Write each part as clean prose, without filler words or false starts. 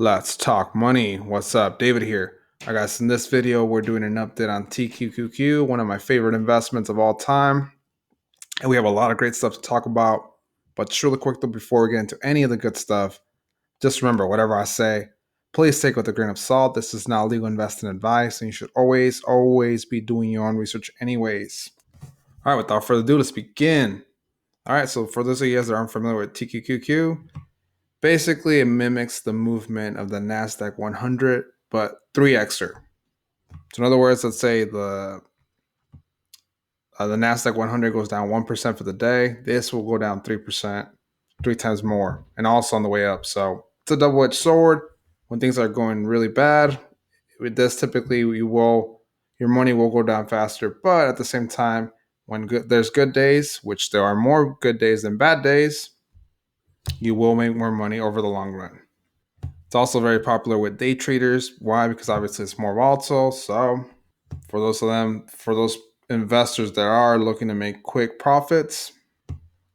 Let's talk money. What's up? David here. All right, guys, in this video, we're doing an update on TQQQ, one of my favorite investments of all time. And we have a lot of great stuff to talk about. But just really quick, though, before we get into any of the good stuff, just remember whatever I say, please take it with a grain of salt. This is not legal investing advice, and you should always be doing your own research, anyways. All right, without further ado, let's begin. All right, so for those of you guys that aren't familiar with TQQQ, basically, it mimics the movement of the NASDAQ 100, but 3xer. So in other words, let's say the NASDAQ 100 goes down 1% for the day. This will go down 3%, 3 times more, and also on the way up. So it's a double-edged sword. When things are going really bad, with this typically your money will go down faster. But at the same time, when there's good days, which there are more good days than bad days, you will make more money over the long run. It's also very popular with day traders. Why? Because obviously it's more volatile. So for those investors that are looking to make quick profits,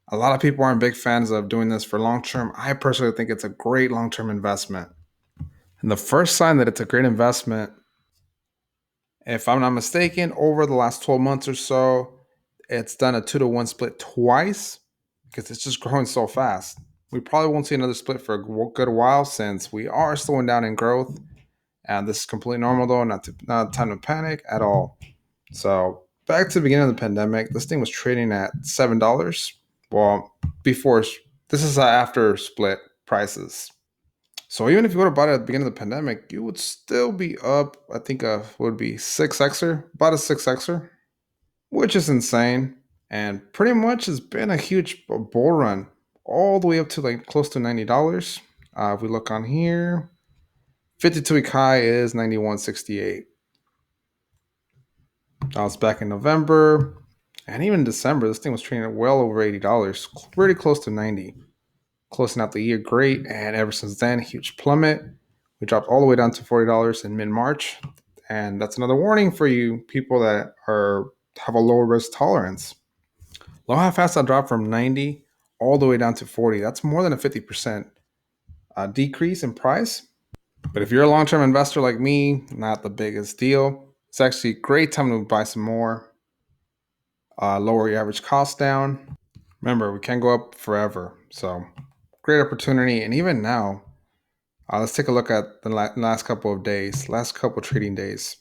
a lot of people aren't big fans of doing this for long term. I personally think it's a great long term investment. And the first sign that it's a great investment, if I'm not mistaken, over the last 12 months or so, it's done a 2-to-1 split twice because it's just growing so fast. We probably won't see another split for a good while since we are slowing down in growth. And this is completely normal, though, not time to panic at all. So back to the beginning of the pandemic, this thing was trading at $7. Well, this is after split prices. So even if you would have bought it at the beginning of the pandemic, you would still be up, I think, would be 6xer, about a 6xer, which is insane. And pretty much has been a huge bull run all the way up to like close to $90. If we look on here, 52-week high is 91.68. That was back in November. And even December, this thing was trading at well over $80, pretty close to 90. Closing out the year great. And ever since then, huge plummet. We dropped all the way down to $40 in mid-March. And that's another warning for you people that have a lower risk tolerance. Look how fast I dropped from 90 all the way down to 40. That's more than a 50% decrease in price. But if you're a long-term investor like me, not the biggest deal. It's actually a great time to buy some more. Lower your average cost down. Remember, we can't go up forever. So great opportunity. And even now, let's take a look at the last couple of days, last couple trading days.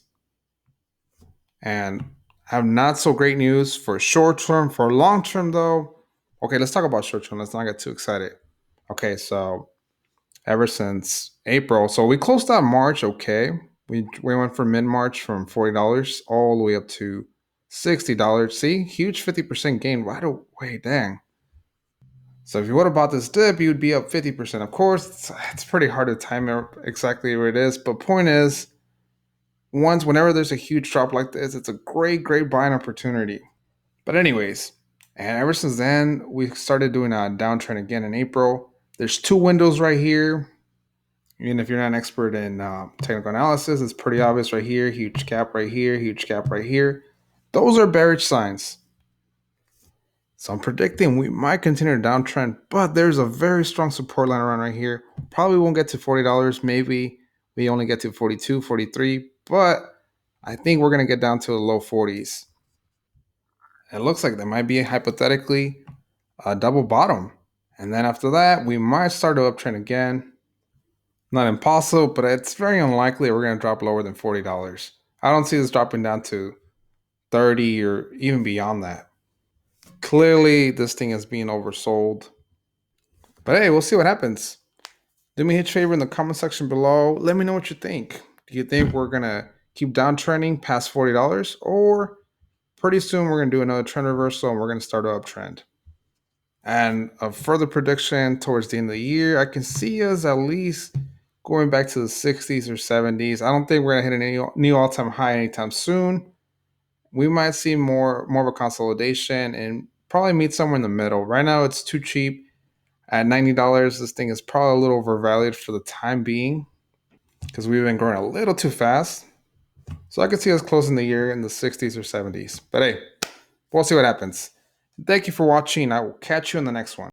And I have not so great news for short term. For long term, though, okay, let's talk about short term. Let's not get too excited. Okay, so ever since April, so we closed out March. Okay, we went from mid-March from $40 all the way up to $60. See, huge 50% gain right away. Dang. So if you would have bought this dip, you'd be up 50%. Of course, it's pretty hard to time exactly where it is. But point is, whenever there's a huge drop like this, it's a great buying opportunity. But anyways, and ever since then, we started doing a downtrend again in April. There's two windows right here. Even if you're not an expert in technical analysis, it's pretty obvious right here. Huge gap right here, huge gap right here. Those are bearish signs. So I'm predicting we might continue to downtrend, but there's a very strong support line around right here. Probably won't get to $40. Maybe we only get to 42, 43, but I think we're going to get down to the low 40s. It looks like there might be hypothetically a double bottom. And then after that, we might start to uptrend again. Not impossible, but it's very unlikely we're going to drop lower than $40. I don't see this dropping down to 30 or even beyond that. Clearly, this thing is being oversold. But hey, we'll see what happens. Do me a huge favor in the comment section below. Let me know what you think. Do you think we're going to keep downtrending past $40? Or pretty soon we're going to do another trend reversal and we're going to start an uptrend? And a further prediction towards the end of the year, I can see us at least going back to the 60s or 70s. I don't think we're going to hit a new all-time high anytime soon. We might see more of a consolidation and probably meet somewhere in the middle. Right now, it's too cheap. At $90, this thing is probably a little overvalued for the time being because we've been growing a little too fast. So I could see us closing the year in the 60s or 70s. But hey, we'll see what happens. Thank you for watching. I will catch you in the next one.